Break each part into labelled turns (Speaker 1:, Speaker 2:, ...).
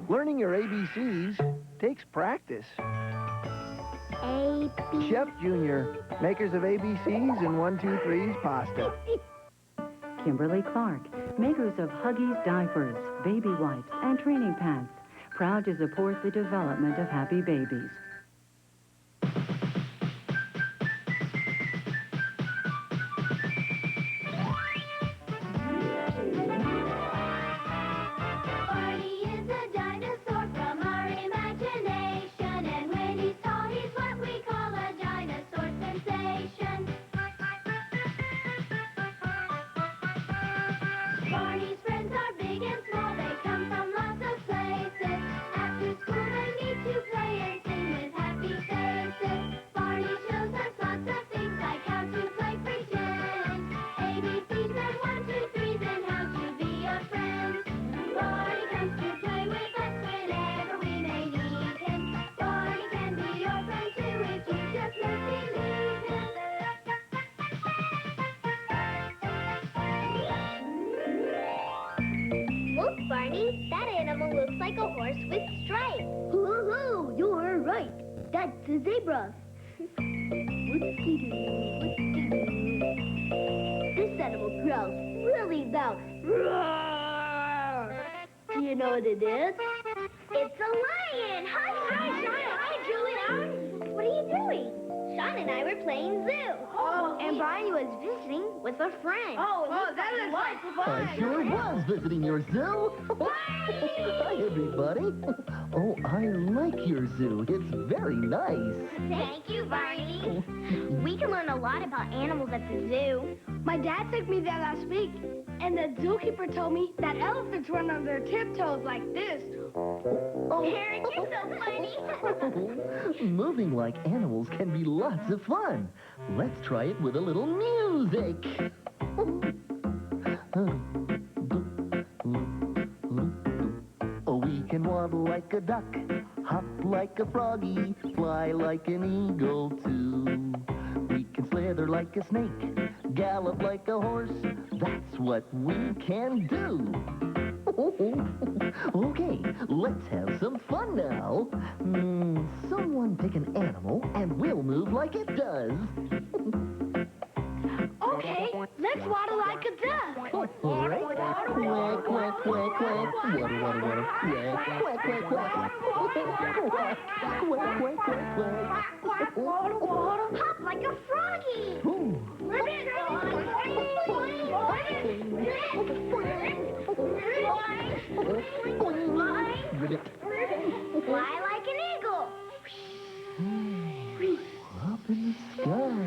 Speaker 1: Learning your ABCs takes practice.
Speaker 2: A, B.
Speaker 1: Chef Junior, makers of ABCs and 1, 2, 3's pasta.
Speaker 3: Kimberly Clark, makers of Huggies diapers, baby wipes, and training pants, proud to support the development of happy babies.
Speaker 2: Barney is a dinosaur from our imagination, and when he's tall, he's what we call a dinosaur sensation. Barney's friends are big and small, they come from lots of places. After school they need to play and sing with happy faces. Barney shows us lots of things like how to play pretend, ABCs and 1, 2, 3s and how to be a friend. Barney comes to play with us whenever we may need him. Barney can be your friend too if you just let believe him. Look, Barney, that animal looks like a horse with stripes.
Speaker 4: Hoo-hoo, you're right. That's a zebra. This animal growls really loud. Roar! Do you know what it is?
Speaker 2: It's a lion! Hi, Sean! Hi, Julie! What are you doing? Sean and I were playing zoo.
Speaker 4: Oh,
Speaker 2: and Barney was visiting with a friend.
Speaker 4: that is fun.
Speaker 5: I sure was visiting your zoo. Hi, everybody. Oh, I like your zoo. It's very nice.
Speaker 2: Thank you, Barney. We can learn a lot about animals at the zoo.
Speaker 4: My dad took me there last week, and the zookeeper told me that elephants run on their tiptoes like this.
Speaker 2: Eric, you're so funny.
Speaker 5: Moving like animals can be lots of fun. Let's try it with a little music. We can waddle like a duck, hop like a froggy, fly like an eagle too. We can slither like a snake, gallop like a horse. That's what we can do. Okay, let's have some fun now. Someone pick an animal and we'll move like it does.
Speaker 4: Okay, let's waddle like a duck.
Speaker 5: All right. Quack, quack, quack, quack. Waddle, waddle, waddle. Quack, quack, quack, quack. Quack, quack, quack, quack.
Speaker 2: Hop like a froggy. Fly like an eagle.
Speaker 5: Up in the sky.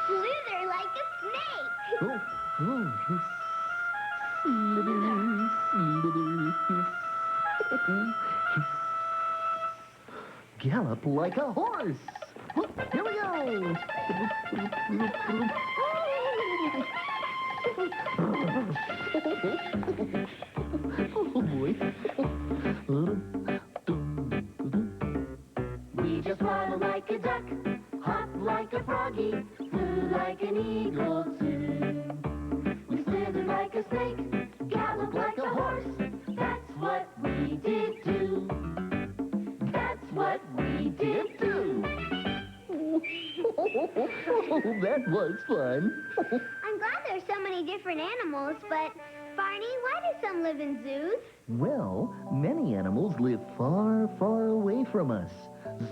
Speaker 2: Slither like a snake.
Speaker 5: Gallop like a horse. Here we go. Oh boy.
Speaker 2: We just waddle like a duck, hop like a froggy, flew like an eagle too. We slithered like a snake, galloped like a horse. That's what we did do. That's what we did do.
Speaker 5: Oh, that was fun.
Speaker 2: I'm glad there's so many different animals, but Barney, why do some live in zoos?
Speaker 5: Well, many animals live far, far away from us.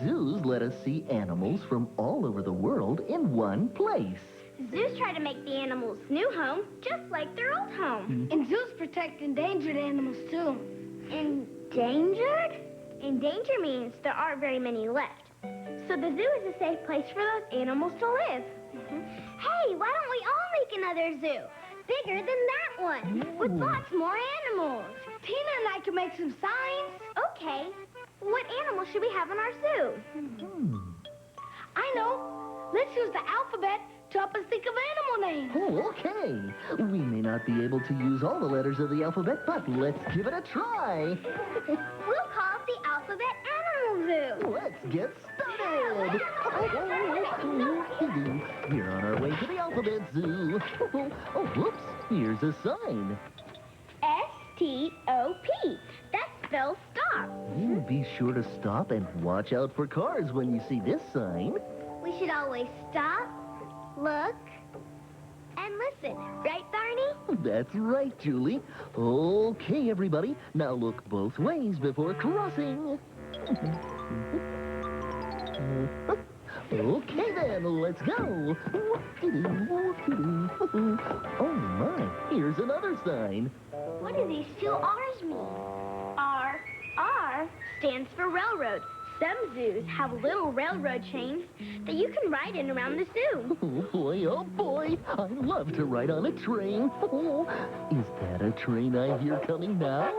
Speaker 5: Zoos let us see animals from all over the world in one place.
Speaker 2: Zoos try to make the animals' new home just like their old home.
Speaker 4: And zoos protect endangered animals, too.
Speaker 2: Endangered? Endanger means there aren't very many left. So the zoo is a safe place for those animals to live. Hey, why don't we all make another zoo? Bigger than that one, with lots more animals.
Speaker 4: Tina and I can make some signs.
Speaker 2: Okay. What animals should we have in our zoo?
Speaker 4: I know. Let's use the alphabet to help us think of animal names.
Speaker 5: Oh, okay. We may not be able to use all the letters of the alphabet, but let's give it a try.
Speaker 2: We'll call it the alphabet animal
Speaker 4: Zoo.
Speaker 5: Let's get started! We're on our way to the Alphabet Zoo. Oh, whoops, here's a sign.
Speaker 4: S-T-O-P. That spells stop.
Speaker 5: Be sure to stop and watch out for cars when you see this sign.
Speaker 4: We should always stop, look, and listen. Right, Barney?
Speaker 5: That's right, Julie. Okay, everybody, now look both ways before crossing. Okay, then, let's go. Oh, my, here's another sign.
Speaker 4: What do these two R's mean? R. R stands for railroad. Some zoos have little railroad trains that you can ride in around the zoo.
Speaker 5: Oh boy, I love to ride on a train. Is that a train I hear coming now?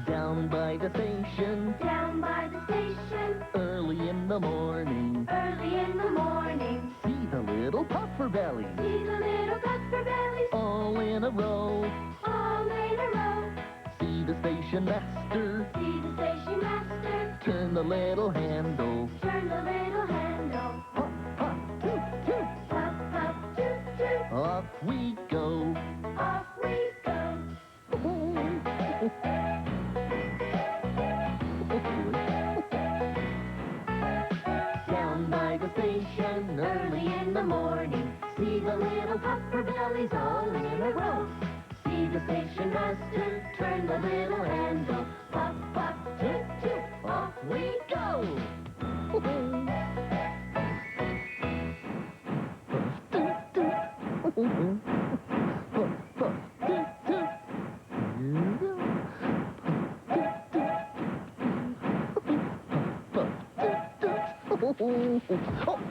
Speaker 5: Down by the station,
Speaker 2: Down by the station,
Speaker 5: early in the morning,
Speaker 2: early in the morning.
Speaker 5: see the little puffer bellies,
Speaker 2: See the little puffer bellies
Speaker 5: all in a row.
Speaker 2: all in a row.
Speaker 5: See the station master,
Speaker 2: See the station master
Speaker 5: turn the little handle.
Speaker 2: turn the little handle.
Speaker 5: Pop, pop, toot, toot.
Speaker 2: Pop, pop, toot, toot.
Speaker 5: Off we go.
Speaker 2: Off we go.
Speaker 5: Down by the station,
Speaker 2: Early in the morning,
Speaker 5: see the little puffer bellies all in a row.
Speaker 2: see the station master turn the little handle. Pop, pop, toot, toot.
Speaker 5: Off we go.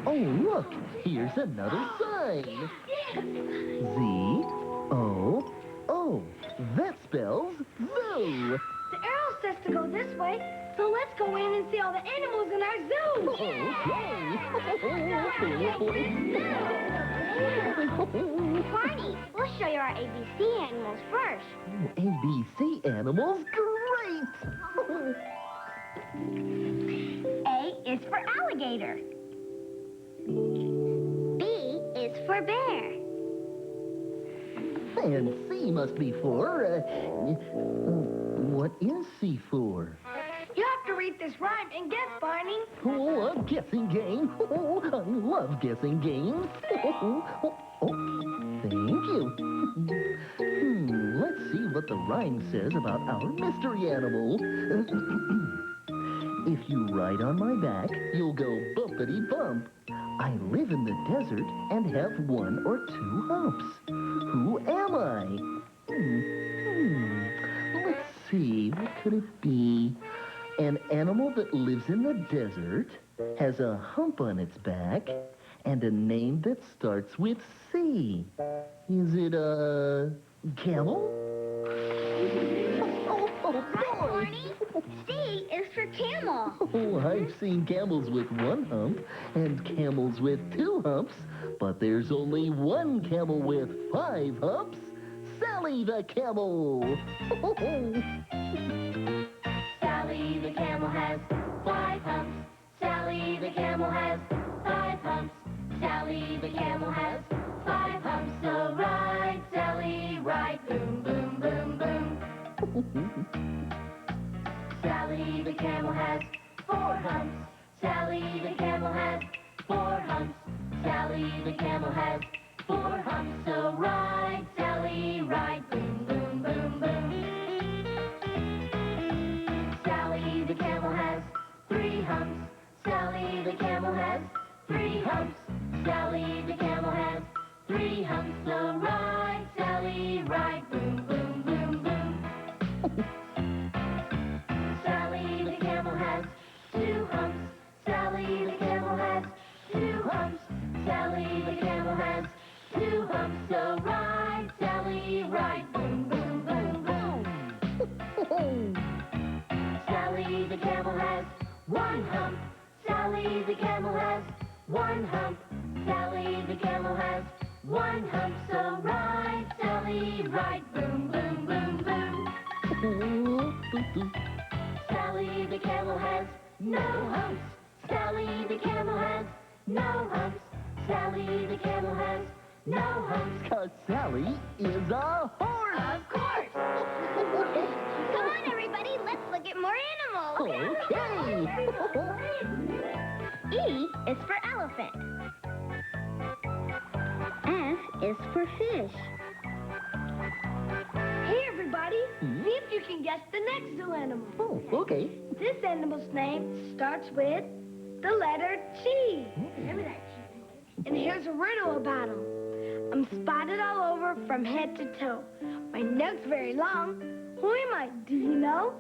Speaker 5: Oh, look, here's another sign. Z-O-O. That spells zoo.
Speaker 4: The arrow says to go this way, so let's go in and see all the animals in our zoo. Barney, we'll show you our ABC animals first.
Speaker 5: ABC animals? Great!
Speaker 4: A is for alligator. B is for bear.
Speaker 5: And C must be for, what is C for?
Speaker 4: You have to read this rhyme and guess, Barney.
Speaker 5: Oh, a guessing game. Oh, I love guessing games. Thank you. Let's see what the rhyme says about our mystery animal. If you ride on my back, you'll go bumpity bump. I live in the desert and have 1 or 2 humps. Who am I? Let's see, what could it be? An animal that lives in the desert, has a hump on its back, and a name that starts with C. Is it a camel? Oh, boy!
Speaker 4: Barney, C is for camel.
Speaker 5: Oh, I've seen camels with 1 hump and camels with 2 humps, but there's only 1 camel with 5 humps. Sally the camel!
Speaker 2: Sally the camel has 5 humps. Sally the camel has 5 humps. Sally the camel has 5 humps. So ride, Sally, ride. Boom, boom, boom, boom. Sally the camel has 4 humps. Sally the camel has 4 humps. Sally the camel has 4 humps. So ride, Sally, ride. Boom, boom, boom, boom. Sally the camel has 3 humps. Sally the camel has 3 humps. Sally the camel has 3 humps. So ride, Sally, ride. Boom, boom, boom, boom. Sally the camel has 2 humps. Sally the camel has 2 humps. Sally the camel has 2 humps. So ride, Sally, ride. Boom, boom, boom, boom. Sally the camel has 1 hump. Sally the camel has 1 hump. Sally the camel has one hump, so ride, Sally, ride. Boom, boom, boom, boom. Sally the camel has no humps. Sally the camel has no humps. Sally the camel has no humps.
Speaker 5: 'Cause Sally is a horse.
Speaker 4: Of course. Come on, everybody. Let's look at more animals.
Speaker 5: Okay.
Speaker 4: E is for elephant. F is for fish.
Speaker 2: Hey, everybody. See if you can guess the next zoo animal.
Speaker 5: Oh, okay.
Speaker 2: This animal's name starts with the letter G. And here's a riddle about him. I'm spotted all over from head to toe. My neck's very long. Who am I? Do you know?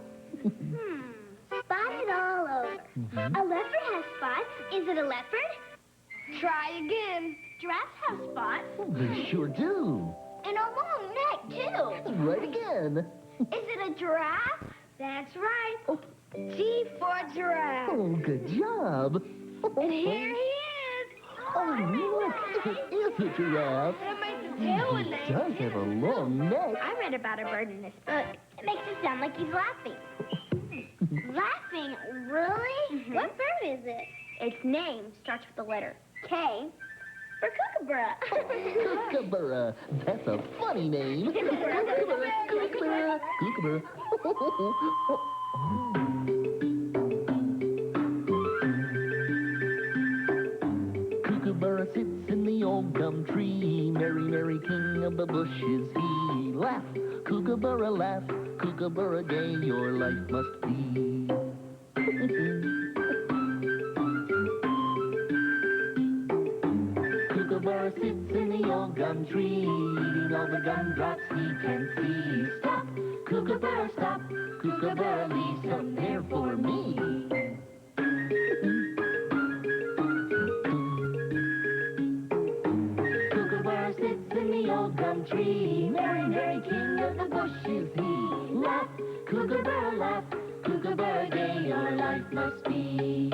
Speaker 4: Spotted all over. A leopard has spots. Is it a leopard?
Speaker 2: Try again.
Speaker 4: Giraffes have spots.
Speaker 5: They sure do.
Speaker 4: And a long neck, too.
Speaker 5: Right again.
Speaker 4: Is it a giraffe?
Speaker 2: That's right. G for giraffe.
Speaker 5: Oh, good job.
Speaker 2: And here he is.
Speaker 5: Oh, look, it is a giraffe.
Speaker 2: That makes the tail a
Speaker 5: He
Speaker 2: name.
Speaker 5: does have a long neck.
Speaker 4: I read about a bird in this book. It makes it sound like he's laughing. Laughing? Really? What bird is it? Its name starts with the letter K for kookaburra.
Speaker 5: Kookaburra. That's a funny name. Kookaburra, kookaburra, kookaburra. Kookaburra sits in the old gum tree. Merry, merry king of the bushes he. Laugh, kookaburra, laugh. Kookaburra gay your life must be. Kookaburra sits in the old gum tree, eating all the gumdrops he can see. Stop, kookaburra, stop. Kookaburra, leave some there for me. Kookaburra sits in the old gum tree, merry, merry king of the bushes he. Laugh, kookaburra, laugh. Kookaburra, gay your life must be.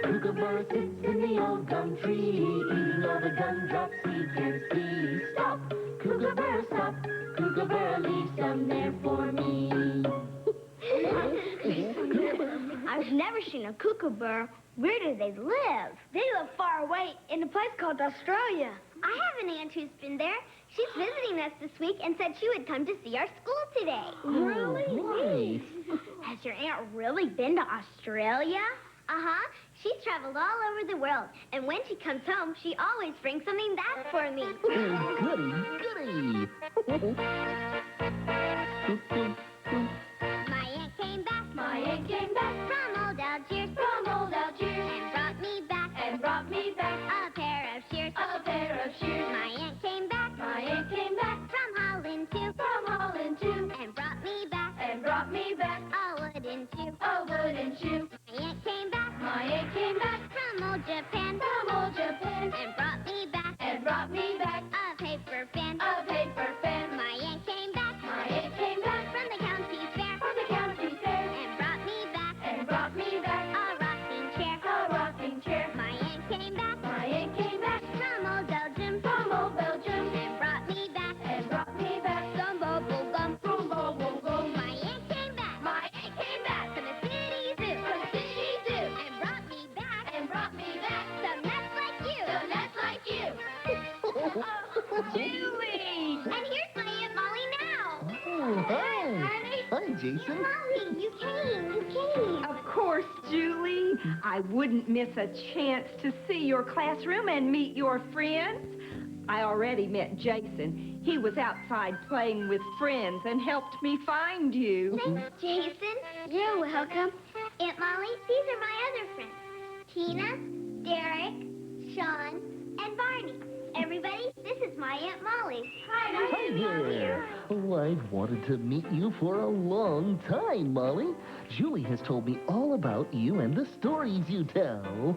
Speaker 5: Kookaburra sits in the old gum tree, eating all the gumdrops he can see. Stop, kookaburra, stop. Kookaburra, leave some there for me.
Speaker 4: I've never seen a kookaburra. Where do they live?
Speaker 2: They live far away in a place called Australia.
Speaker 4: I have an aunt who's been there. She's visiting us this week and said she would come to see our school today.
Speaker 5: Really? Nice.
Speaker 4: Has your aunt really been to Australia? Uh-huh. She's traveled all over the world. And when she comes home, she always brings something back for me.
Speaker 5: Goody, goody.
Speaker 4: My aunt came back.
Speaker 2: My aunt came back
Speaker 4: From old Algiers.
Speaker 2: from old Algiers
Speaker 4: And brought me back.
Speaker 2: and brought me back
Speaker 4: A pair of shears.
Speaker 2: a pair of shears.
Speaker 4: My aunt came back.
Speaker 2: My aunt came back
Speaker 4: From Holland too.
Speaker 2: from Holland too
Speaker 4: And brought me back.
Speaker 2: and brought me back
Speaker 4: A wooden shoe.
Speaker 2: a wooden shoe.
Speaker 4: My aunt came back.
Speaker 2: My aunt came back
Speaker 4: From old Japan.
Speaker 2: from old Japan
Speaker 4: And brought me back.
Speaker 2: and brought me back
Speaker 4: A paper fan.
Speaker 2: a paper fan.
Speaker 4: My aunt came back.
Speaker 2: My aunt came back
Speaker 4: From the county fair.
Speaker 2: from the county fair
Speaker 4: And brought me back.
Speaker 2: and brought me back
Speaker 4: A rocking chair.
Speaker 2: a rocking chair.
Speaker 4: My aunt came back.
Speaker 2: My aunt came back
Speaker 4: From old Belgium.
Speaker 2: from old Belgium
Speaker 4: And brought me back.
Speaker 2: and brought me back
Speaker 4: Some bubble gum.
Speaker 2: from Bubble Gum.
Speaker 4: My aunt came back.
Speaker 2: My aunt came back
Speaker 4: From the city zoo.
Speaker 2: from the city zoo
Speaker 4: And brought me back.
Speaker 2: and brought me back
Speaker 4: Some nuts like you.
Speaker 2: so nuts like you.
Speaker 4: Julie! And here's my Aunt Molly now.
Speaker 5: Oh, hi. Hi, Jason.
Speaker 4: Molly, you came.
Speaker 6: Of course, Julie. I wouldn't miss a chance to see your classroom and meet your friends. I already met Jason. He was outside playing with friends and helped me find you.
Speaker 4: Thanks, Jason. You're welcome. Aunt Molly, these are my other friends. Tina, Derek, Sean, and Barney. Everybody, this is my Aunt Molly. Hi,
Speaker 5: Hi there. Oh, I've wanted to meet you for a long time, Molly. Julie has told me all about you and the stories you tell.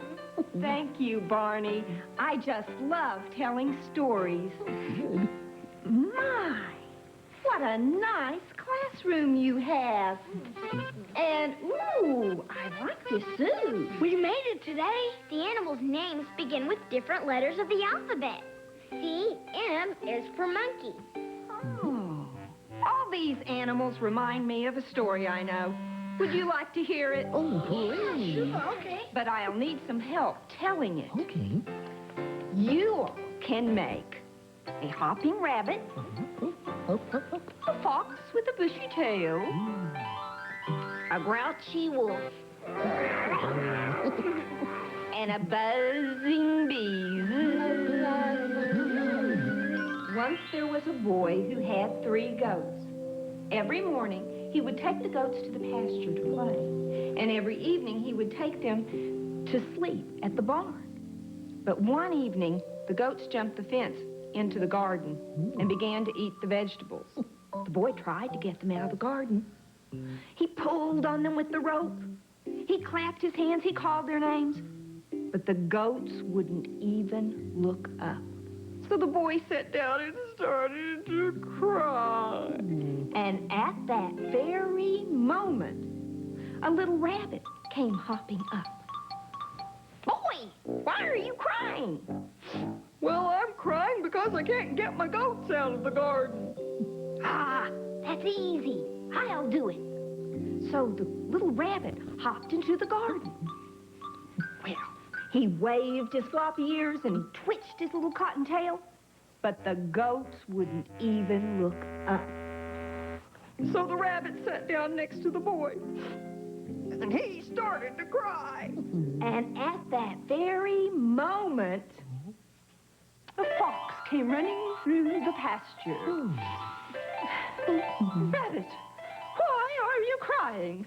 Speaker 6: Thank you, Barney. I just love telling stories.
Speaker 5: Good.
Speaker 6: My, what a nice classroom you have. And, ooh, I like this suit.
Speaker 4: We made it today. The animals' names begin with different letters of the alphabet. See, M is for monkey.
Speaker 6: Oh. All these animals remind me of a story I know. Would you like to hear it?
Speaker 5: Oh, please.
Speaker 4: Sure, okay.
Speaker 6: But I'll need some help telling it.
Speaker 5: Okay.
Speaker 6: You can make a hopping rabbit, a fox with a bushy tail, a grouchy wolf, and a buzzing bee. Once there was a boy who had 3 goats. Every morning, he would take the goats to the pasture to play. And every evening, he would take them to sleep at the barn. But one evening, the goats jumped the fence into the garden and began to eat the vegetables. The boy tried to get them out of the garden. He pulled on them with the rope. He clapped his hands. He called their names. But the goats wouldn't even look up. So the boy sat down and started to cry. And at that very moment, a little rabbit came hopping up. Boy, why are you crying? Well, I'm crying because I can't get my goats out of the garden.
Speaker 4: Ah, that's easy. I'll do it.
Speaker 6: So the little rabbit hopped into the garden. Well, he waved his floppy ears and he twitched his little cotton tail, but the goats wouldn't even look up. So the rabbit sat down next to the boy, and he started to cry. And at that very moment, a fox came running through the pasture. Rabbit, why are you crying?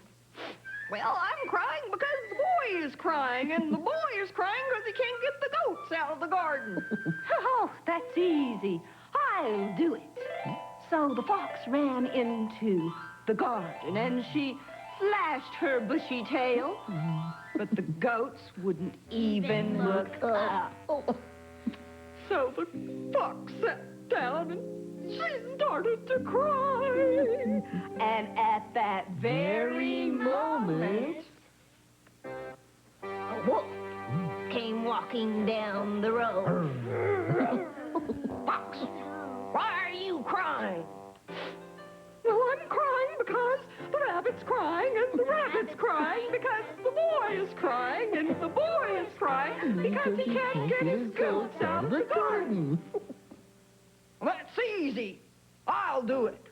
Speaker 6: Well, I'm crying because the boy is crying, and the boy is crying because he can't get the goats out of the garden. Oh, that's easy. I'll do it. So the fox ran into the garden, and she flashed her bushy tail, but the goats wouldn't even look up. So the fox sat down and she started to cry. And at that very moment, a wolf came walking down the road. Fox, why are you crying? Well, I'm crying because the rabbit's crying, and the rabbit's crying because the boy is crying, and the boy is crying because he can't get his goats out of the garden. That's easy. I'll do it.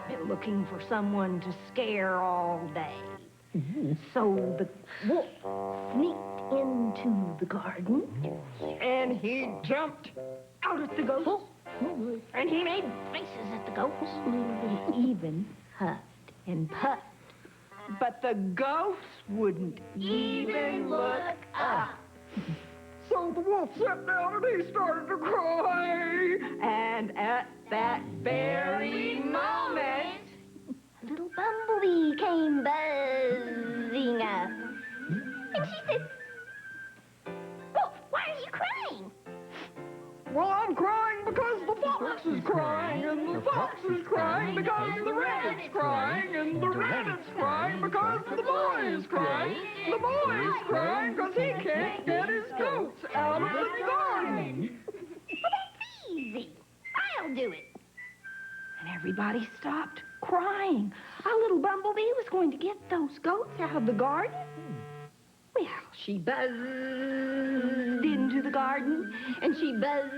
Speaker 6: Been looking for someone to scare all day. So the wolf sneaked into the garden, and he jumped out at the goats, and he made faces at the goats. He even huffed and puffed. But the goats wouldn't even look up. So the wolf sat down and he started to cry. And at that very moment,
Speaker 4: A little bumblebee came buzzing up. And she said, Wolf, why are you crying?
Speaker 6: well, I'm crying because the fox is crying, and the fox is crying because the rabbit's crying, and the rabbit's crying because the boy is crying. The boy is crying because he can't get his goats out of the garden.
Speaker 4: Well, that's easy. I'll do it.
Speaker 6: And everybody stopped crying. Our little bumblebee was going to get those goats out of the garden. Well, she buzzed into the garden, and she buzzed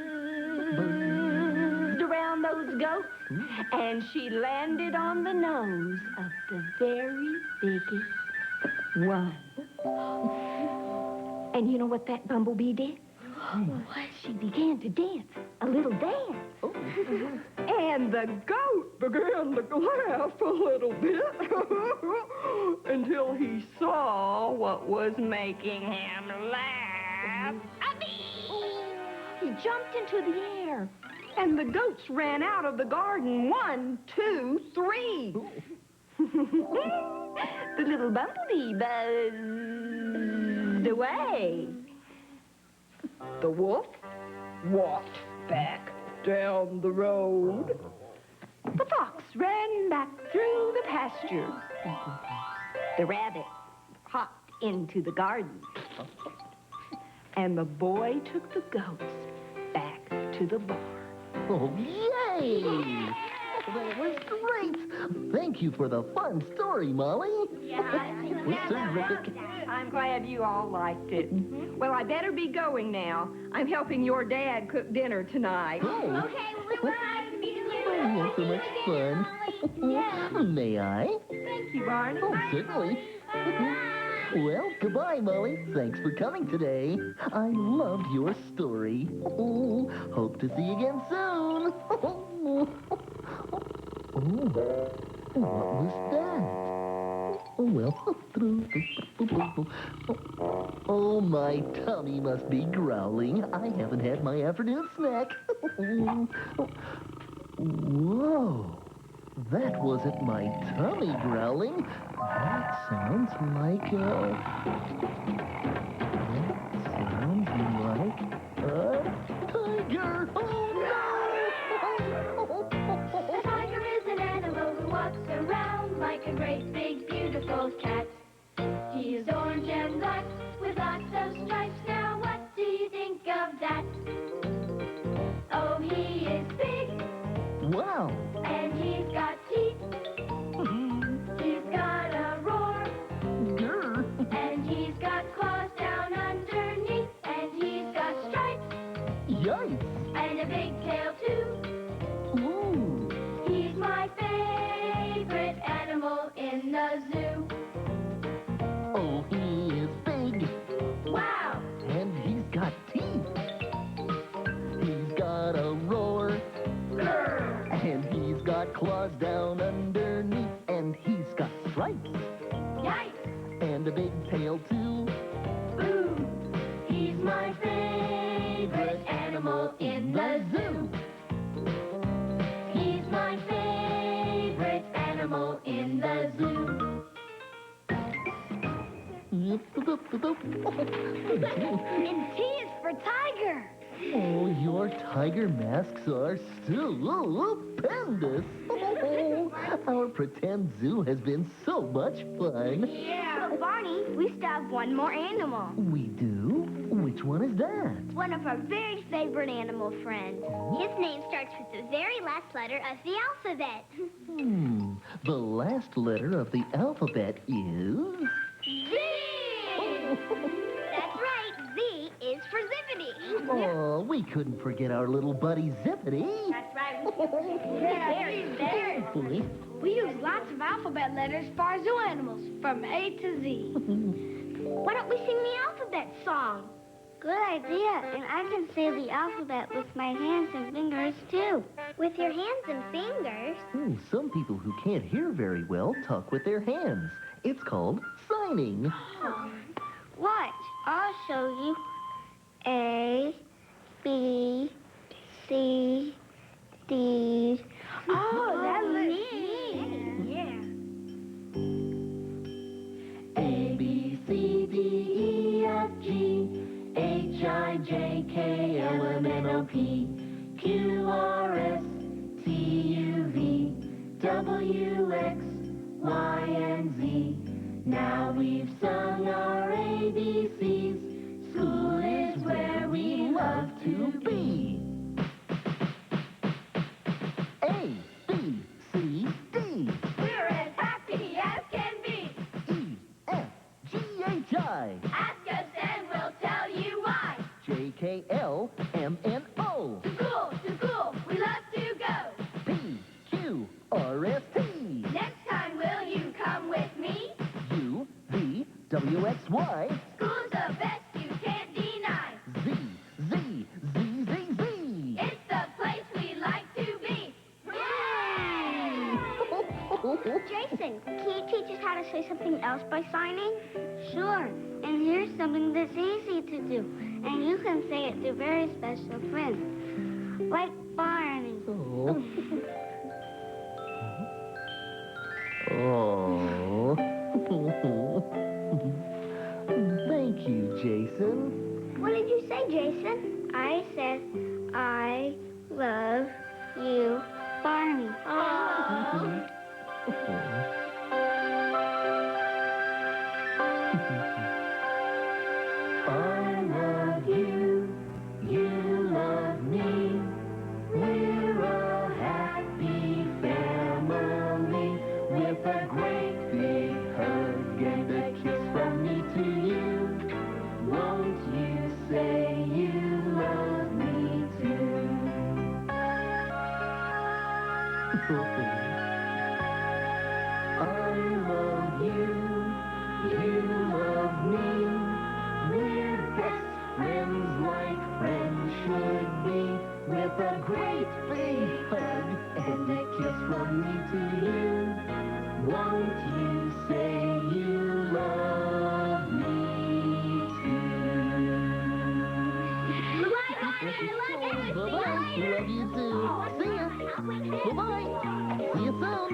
Speaker 6: around those goats, and she landed on the nose of the very biggest one. And you know what that bumblebee did? What? She began to dance, a little dance. And the goat began to laugh a little bit until he saw what was making him laugh. A bee! He jumped into the air, and the goats ran out of the garden. 1, 2, 3. The little bumblebee buzzed away. The wolf walked back down the road. The fox ran back through the pasture. The rabbit hopped into the garden. And the boy took the goats back to the barn.
Speaker 5: Oh, yay! That was great. Thank you for the fun story, Molly.
Speaker 4: Yeah,
Speaker 5: It was terrific.
Speaker 6: I'm glad you all liked it. Well, I better be going now. I'm helping your dad cook dinner tonight.
Speaker 5: Oh,
Speaker 4: Okay, well, we're nice to meet you.
Speaker 5: I had so much fun. May I?
Speaker 6: Thank you, Barney.
Speaker 5: Oh, certainly. Well, goodbye, Molly. Thanks for coming today. I loved your story. Hope to see you again soon. What was that? Oh, well. Oh, my tummy must be growling. I haven't had my afternoon snack. Whoa. That wasn't my tummy growling. That sounds like a tiger. Oh, no!
Speaker 2: A tiger is an animal who walks around like a great big beautiful cat. He is orange and black with lots of stripes. Now what do you think of that? Oh, he is big
Speaker 5: Wow.
Speaker 2: and he's got teeth. He's got a roar
Speaker 5: Grr.
Speaker 2: and he's got claws down underneath and he's got stripes
Speaker 5: Yikes.
Speaker 2: and a big tail too.
Speaker 5: Ooh.
Speaker 2: He's my favorite animal in the zoo.
Speaker 5: Oh, he is big.
Speaker 2: Wow!
Speaker 5: And he's got teeth. He's got a roar.
Speaker 2: Grr!
Speaker 5: And he's got claws down underneath. And he's got stripes.
Speaker 2: Yikes!
Speaker 5: And a big tail, too.
Speaker 2: Boo! He's my favorite animal in the zoo. He's my favorite animal in the zoo. And T is for tiger.
Speaker 5: Oh, your tiger masks are stupendous. Our pretend zoo has been so much fun.
Speaker 4: Yeah. But Barney, we still have one more animal.
Speaker 5: We do? Which one is that?
Speaker 4: One of our very favorite animal friends. His name starts with the very last letter of the alphabet.
Speaker 5: The last letter of the alphabet is...
Speaker 4: Z! That's right. Z is for Zippity.
Speaker 5: Oh, we couldn't forget our little buddy Zippity.
Speaker 4: That's right. Very. We use lots of alphabet letters for our zoo animals, from A to Z. Why don't we sing the alphabet song? Good idea. And I can say the alphabet with my hands and fingers, too. With your hands and fingers?
Speaker 5: Some people who can't hear very well talk with their hands. It's called signing.
Speaker 4: Watch. I'll show you. A, B, C, D. Oh, that looks neat. Yeah.
Speaker 2: A, B, C, D, E, F, G, H, I, J, K, L, M, N, O, P, Q, R, S, T, U, V, W, X, Y, and Z. Now we've sung our ABCs. School is where we love to be.
Speaker 5: A, B, C, D,
Speaker 2: We're as happy as can be.
Speaker 5: E, F, G, H, I,
Speaker 2: Ask us and we'll tell you why.
Speaker 5: J, K, L, M, N, O,
Speaker 2: To school, we love to go.
Speaker 5: P, Q, R, S, T,
Speaker 2: Next time, will you come with me?
Speaker 5: U, V, W, X, Y,
Speaker 2: School's the best you can't deny.
Speaker 5: Z, Z, Z, Z, Z.
Speaker 2: It's the place we like to be.
Speaker 4: Jason, can you teach us how to say something else by signing? Sure. And here's something that's easy to do. And you can say it to very special friends. Like Barney.
Speaker 5: Oh. Oh. Thank you, Jason.
Speaker 4: What did you say, Jason? I said, I love you, Barney.
Speaker 5: with a great big hug and a kiss from me to you. Won't you say you love me too? Bye-bye. Love you too. See ya. Bye-bye. See you soon.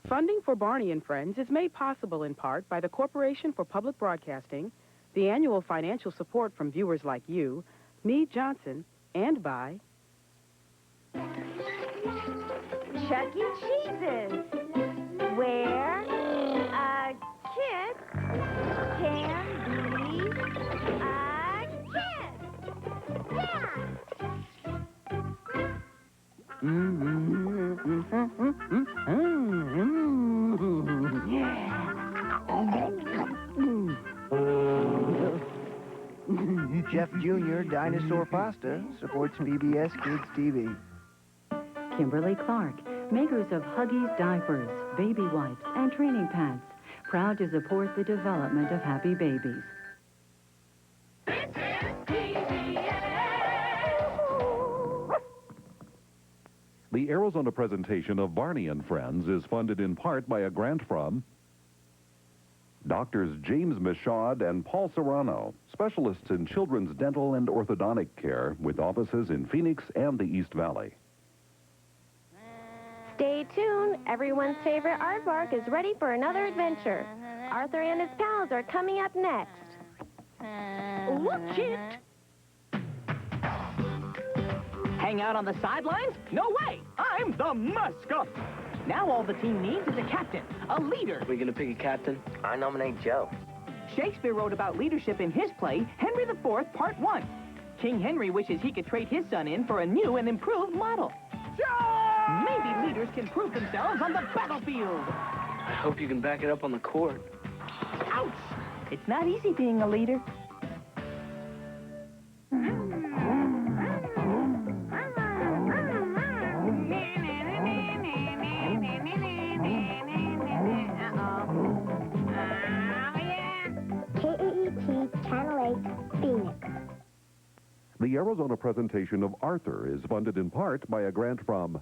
Speaker 7: Funding for Barney and Friends is made possible in part by the Corporation for Public Broadcasting, the annual financial support from viewers like you, Meade Johnson, and by
Speaker 4: Chuck E. Cheese's, where a kid can be a kid. Yeah.
Speaker 1: Jeff Jr. Dinosaur Pasta supports PBS Kids TV.
Speaker 3: Kimberly Clark, makers of Huggies diapers, baby wipes, and training pants, proud to support the development of happy babies.
Speaker 8: The Arizona presentation of Barney and Friends is funded in part by a grant from Doctors James Michaud and Paul Serrano, specialists in children's dental and orthodontic care with offices in Phoenix and the East Valley.
Speaker 4: Stay tuned. Everyone's favorite aardvark is ready for another adventure. Arthur and his pals are coming up next.
Speaker 9: Look it! Hang out on the sidelines? No way! I'm the mascot! Now all the team needs is a captain, a leader.
Speaker 10: We're gonna pick a captain? I nominate Joe.
Speaker 9: Shakespeare wrote about leadership in his play, Henry IV, Part 1. King Henry wishes he could trade his son in for a new and improved model. Maybe leaders can prove themselves on the battlefield.
Speaker 10: I hope you can back it up on the court.
Speaker 9: Ouch! It's not easy being a leader.
Speaker 4: Channel 8, Phoenix.
Speaker 8: The Arizona presentation of Arthur is funded in part by a grant from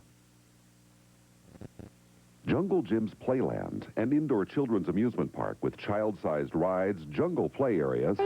Speaker 8: Jungle Jim's Playland, an indoor children's amusement park with child-sized rides, jungle play areas.